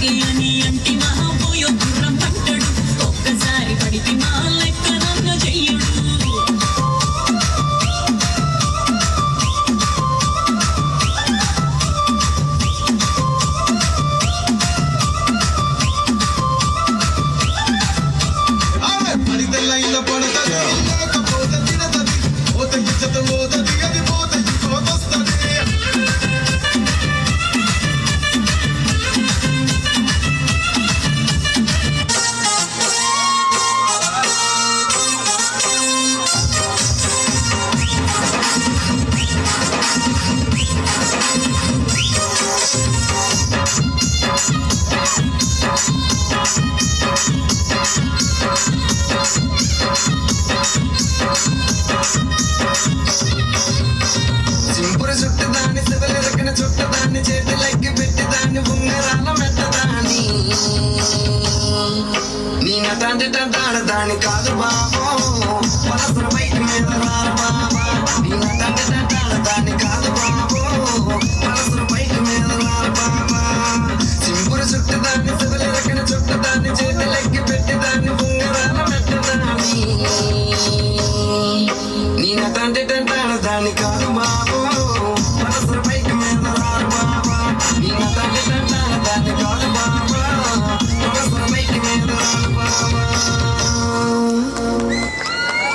okay అని అంటి మహాపోయో గుర్రం పట్టడు ఒక్కసారి పడితే మా లెక్కనంగా చెయ్యడు సింపురు చుట్టదాన్ని సివలిరకన చుట్టదాన్ని చేతులెక్కి పెట్టిదాన్ని ఉంగరాల మెట్టదాన్ని నీ నటాంటి టాడదాని కాదు బాబో పలసర బయట మీద రారు బాబా నీ నటాంటి టాడదాని కాదు బాబో పలసర బయట మీద రారు బాబా సింపురు చుట్టదాన్ని సివలిరకన చుట్టదాన్ని చేతులెక్కి పెట్టిదాన్ని